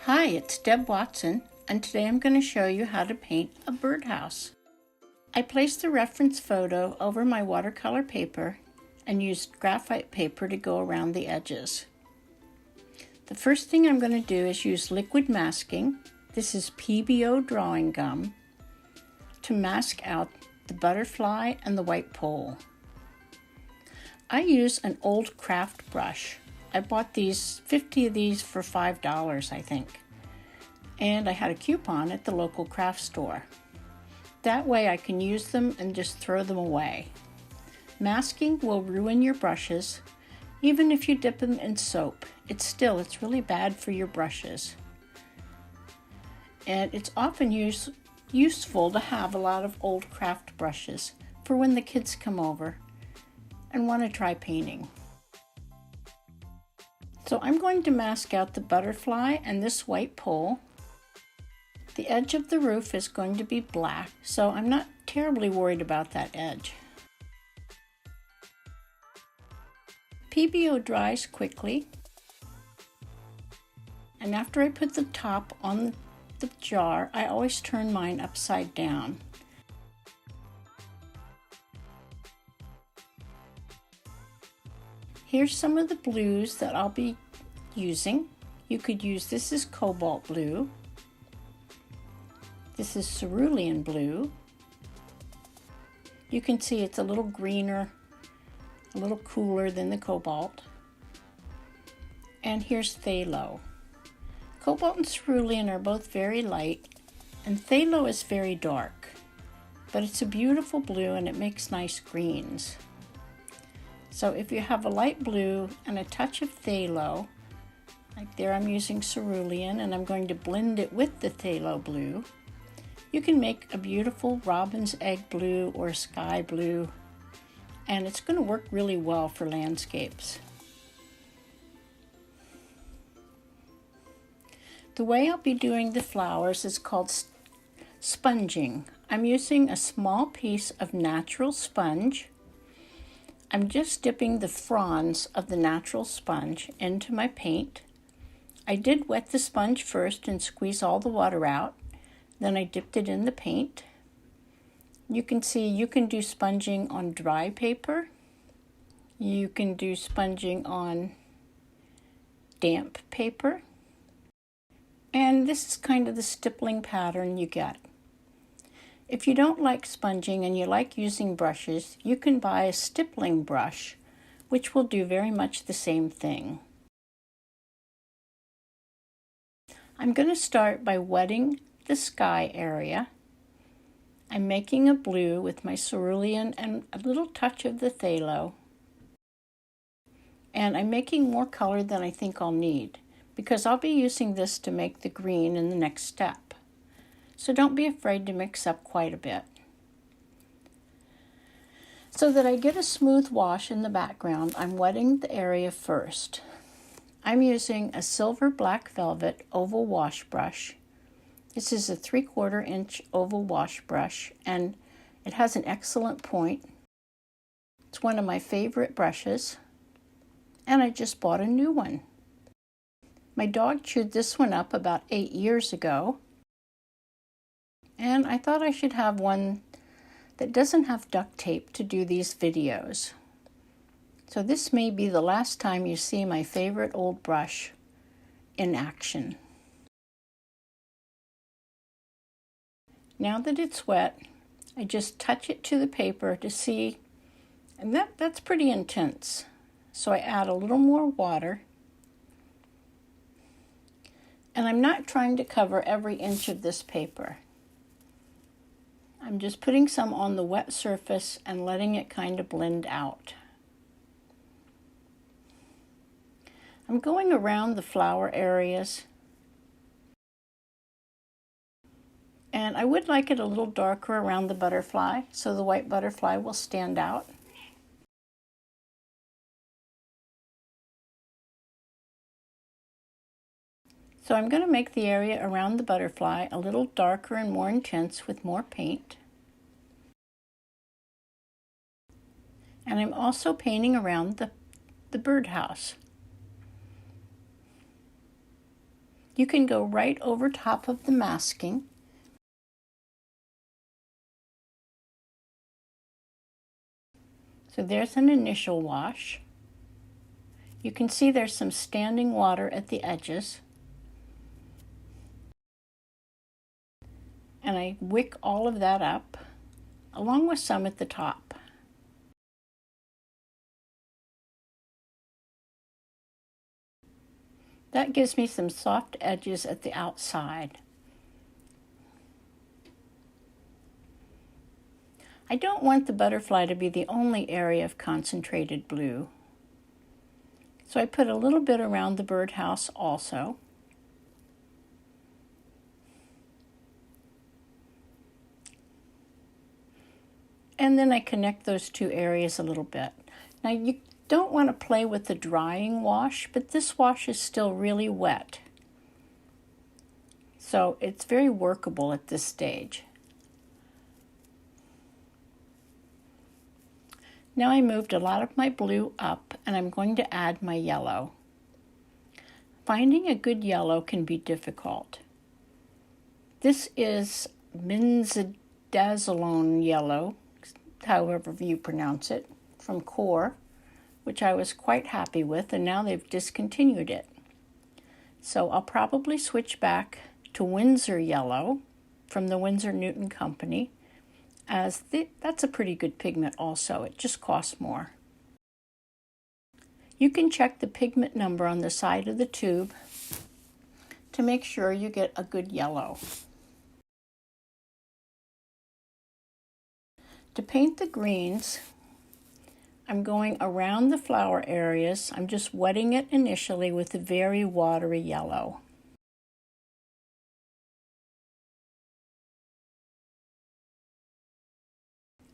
Hi, it's Deb Watson, and today I'm going to show you how to paint a birdhouse. I placed the reference photo over my watercolor paper and used graphite paper to go around the edges. The first thing I'm going to do is use liquid masking. This is PBO drawing gum to mask out the butterfly and the white pole. I use an old craft brush. I bought 50 of these for $5, I think. And I had a coupon at the local craft store. That way I can use them and just throw them away. Masking will ruin your brushes. Even if you dip them in soap, it's really bad for your brushes. And it's often useful to have a lot of old craft brushes for when the kids come over and want to try painting. So I'm going to mask out the butterfly and this white pole. The edge of the roof is going to be black, so I'm not terribly worried about that edge. PBO dries quickly, and after I put the top on the jar, I always turn mine upside down. Here's some of the blues that I'll be using. You could use, this is cobalt blue. This is cerulean blue. You can see it's a little greener, a little cooler than the cobalt. And here's phthalo. Cobalt and cerulean are both very light, and phthalo is very dark. But it's a beautiful blue and it makes nice greens. So if you have a light blue and a touch of phthalo, like there I'm using cerulean and I'm going to blend it with the phthalo blue, you can make a beautiful robin's egg blue or sky blue, and it's going to work really well for landscapes. The way I'll be doing the flowers is called sponging. I'm using a small piece of natural sponge. I'm just dipping the fronds of the natural sponge into my paint. I did wet the sponge first and squeeze all the water out. Then I dipped it in the paint. You can see you can do sponging on dry paper. You can do sponging on damp paper. And this is kind of the stippling pattern you get. If you don't like sponging and you like using brushes, you can buy a stippling brush, which will do very much the same thing. I'm going to start by wetting the sky area. I'm making a blue with my cerulean and a little touch of the phthalo. And I'm making more color than I think I'll need, because I'll be using this to make the green in the next step. So don't be afraid to mix up quite a bit. So that I get a smooth wash in the background, I'm wetting the area first. I'm using a silver black velvet oval wash brush. This is a 3/4 inch oval wash brush, and it has an excellent point. It's one of my favorite brushes, and I just bought a new one. My dog chewed this one up about 8 years ago, and I thought I should have one that doesn't have duct tape to do these videos. So this may be the last time you see my favorite old brush in action. Now that it's wet, I just touch it to the paper to see, and that's pretty intense. So I add a little more water. And I'm not trying to cover every inch of this paper. I'm just putting some on the wet surface and letting it kind of blend out. I'm going around the flower areas. And I would like it a little darker around the butterfly, so the white butterfly will stand out. So I'm going to make the area around the butterfly a little darker and more intense with more paint. And I'm also painting around the birdhouse. You can go right over top of the masking. So there's an initial wash. You can see there's some standing water at the edges. And I wick all of that up, along with some at the top. That gives me some soft edges at the outside. I don't want the butterfly to be the only area of concentrated blue. So I put a little bit around the birdhouse also. And then I connect those two areas a little bit. Now you don't want to play with the drying wash, but this wash is still really wet. So it's very workable at this stage. Now I moved a lot of my blue up and I'm going to add my yellow. Finding a good yellow can be difficult. This is Minzadazolone yellow, however you pronounce it, from Core, which I was quite happy with, and now they've discontinued it. So I'll probably switch back to Winsor yellow from the Winsor Newton Company, as that's a pretty good pigment also. It just costs more. You can check the pigment number on the side of the tube to make sure you get a good yellow. To paint the greens, I'm going around the flower areas. I'm just wetting it initially with a very watery yellow.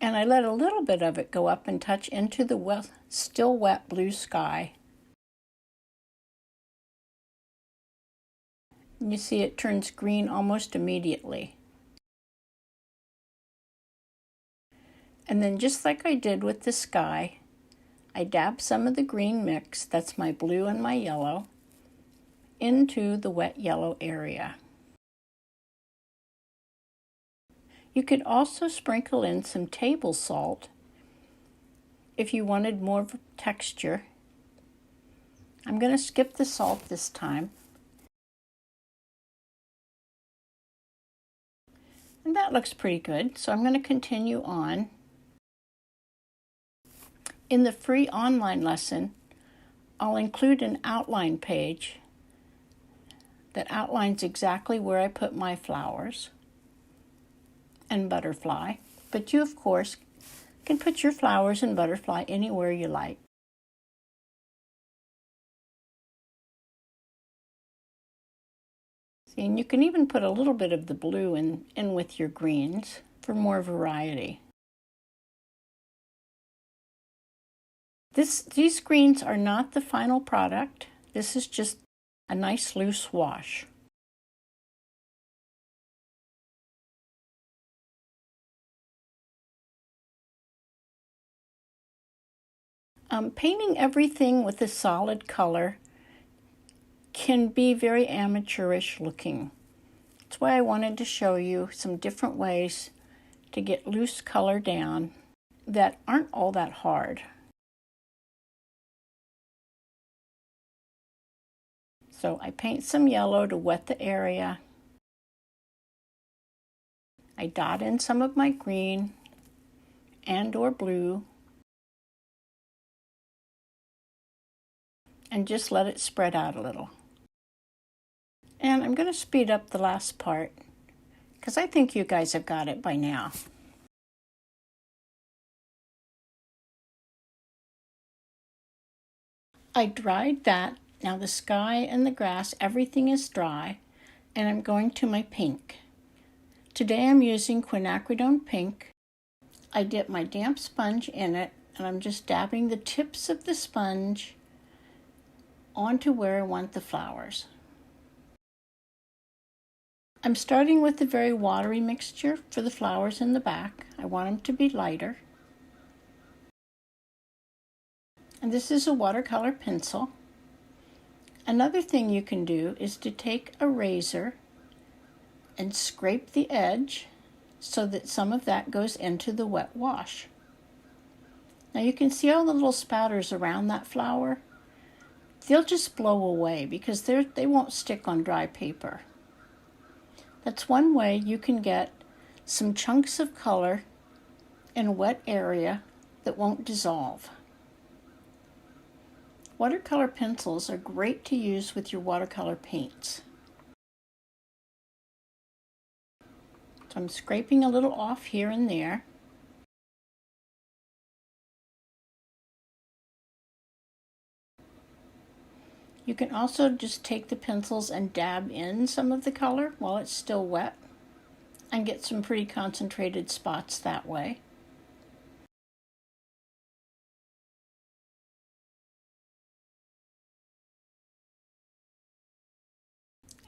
And I let a little bit of it go up and touch into the still wet blue sky. And you see it turns green almost immediately. And then just like I did with the sky, I dab some of the green mix, that's my blue and my yellow, into the wet yellow area. You could also sprinkle in some table salt if you wanted more texture. I'm going to skip the salt this time. And that looks pretty good, so I'm going to continue on. In the free online lesson, I'll include an outline page that outlines exactly where I put my flowers and butterfly, but you of course can put your flowers and butterfly anywhere you like. See, and you can even put a little bit of the blue in with your greens for more variety. These greens are not the final product. This is just a nice loose wash. Painting everything with a solid color can be very amateurish looking. That's why I wanted to show you some different ways to get loose color down that aren't all that hard. So I paint some yellow to wet the area. I dot in some of my green and or blue and just let it spread out a little. And I'm going to speed up the last part because I think you guys have got it by now. I dried that. Now the sky and the grass, everything is dry, and I'm going to my pink. Today I'm using quinacridone pink. I dip my damp sponge in it, and I'm just dabbing the tips of the sponge onto where I want the flowers. I'm starting with a very watery mixture for the flowers in the back. I want them to be lighter. And this is a watercolor pencil. Another thing you can do is to take a razor and scrape the edge so that some of that goes into the wet wash. Now you can see all the little spatters around that flower. They'll just blow away because they won't stick on dry paper. That's one way you can get some chunks of color in a wet area that won't dissolve. Watercolor pencils are great to use with your watercolor paints. So I'm scraping a little off here and there. You can also just take the pencils and dab in some of the color while it's still wet and get some pretty concentrated spots that way.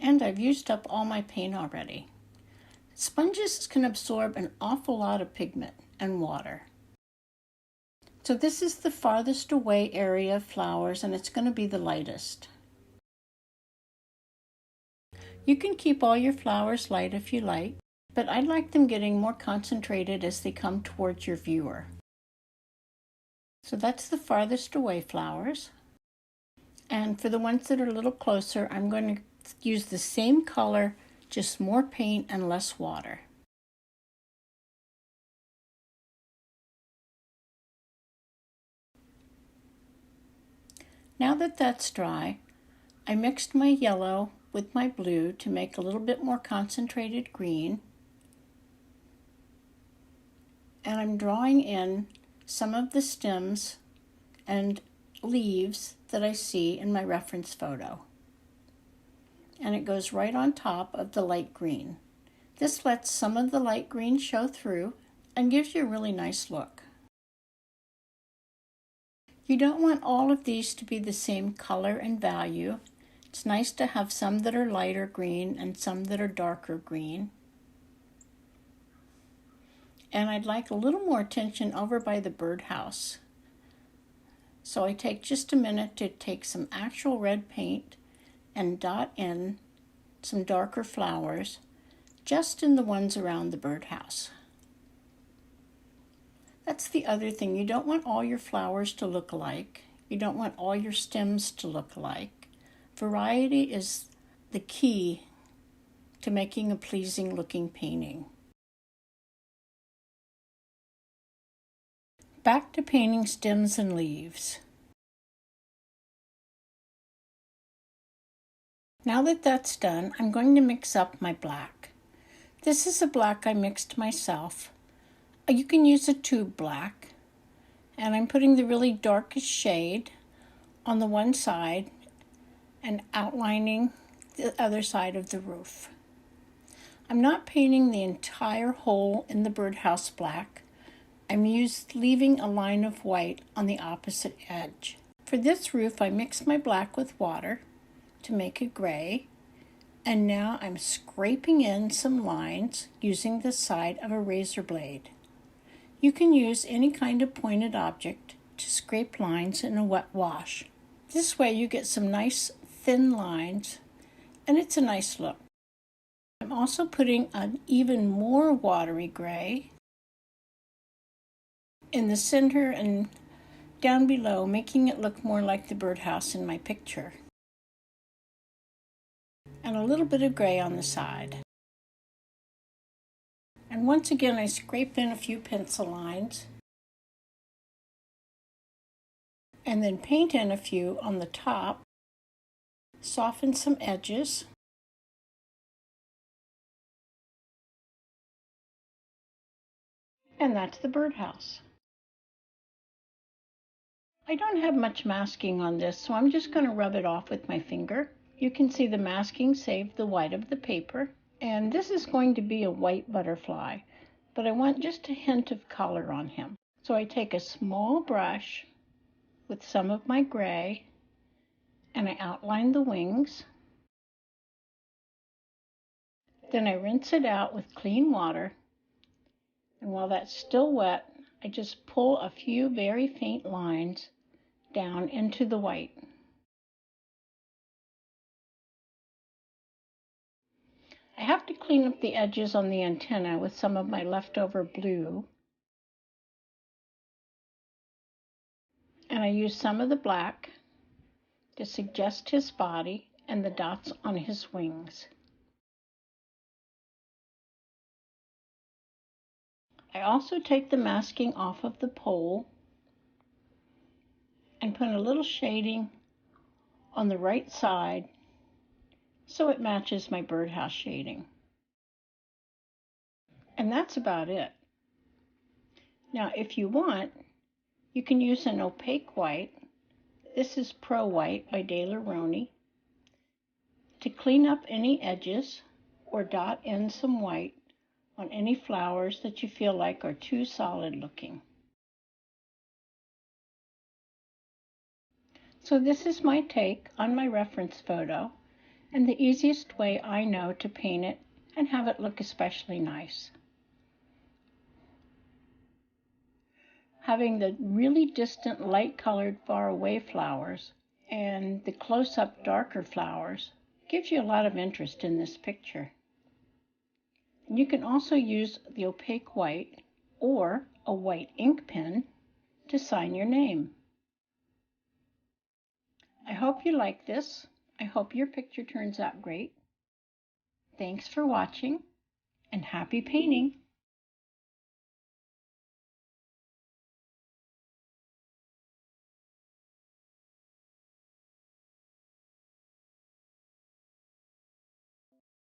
And I've used up all my paint already. Sponges can absorb an awful lot of pigment and water. So this is the farthest away area of flowers, and it's going to be the lightest. You can keep all your flowers light if you like, but I like them getting more concentrated as they come towards your viewer. So that's the farthest away flowers. And for the ones that are a little closer, I'm going to use the same color, just more paint and less water. Now that that's dry, I mixed my yellow with my blue to make a little bit more concentrated green. And I'm drawing in some of the stems and leaves that I see in my reference photo. And it goes right on top of the light green. This lets some of the light green show through and gives you a really nice look. You don't want all of these to be the same color and value. It's nice to have some that are lighter green and some that are darker green. And I'd like a little more attention over by the birdhouse. So I take just a minute to take some actual red paint and dot in some darker flowers just in the ones around the birdhouse. That's the other thing. You don't want all your flowers to look alike. You don't want all your stems to look alike. Variety is the key to making a pleasing looking painting. Back to painting stems and leaves. Now that that's done, I'm going to mix up my black. This is a black I mixed myself. You can use a tube black, and I'm putting the really darkest shade on the one side and outlining the other side of the roof. I'm not painting the entire hole in the birdhouse black. I'm leaving a line of white on the opposite edge. For this roof, I mixed my black with water to make a gray, and now I'm scraping in some lines using the side of a razor blade. You can use any kind of pointed object to scrape lines in a wet wash. This way you get some nice thin lines, and it's a nice look. I'm also putting an even more watery gray in the center and down below, making it look more like the birdhouse in my picture. And a little bit of gray on the side. And once again, I scrape in a few pencil lines and then paint in a few on the top, soften some edges, and that's the birdhouse. I don't have much masking on this, so I'm just going to rub it off with my finger. You can see the masking saved the white of the paper. And this is going to be a white butterfly, but I want just a hint of color on him. So I take a small brush with some of my gray and I outline the wings. Then I rinse it out with clean water, and while that's still wet, I just pull a few very faint lines down into the white. have to clean up the edges on the antenna with some of my leftover blue. And I use some of the black to suggest his body and the dots on his wings. I also take the masking off of the pole and put a little shading on the right side so it matches my birdhouse shading. And that's about it. Now, if you want, you can use an opaque white. This is Pro White by Daler-Rowney, to clean up any edges or dot in some white on any flowers that you feel like are too solid looking. So this is my take on my reference photo and the easiest way I know to paint it and have it look especially nice. Having the really distant light-colored far-away flowers and the close-up darker flowers gives you a lot of interest in this picture. And you can also use the opaque white or a white ink pen to sign your name. I hope you like this. I hope your picture turns out great. Thanks for watching and happy painting!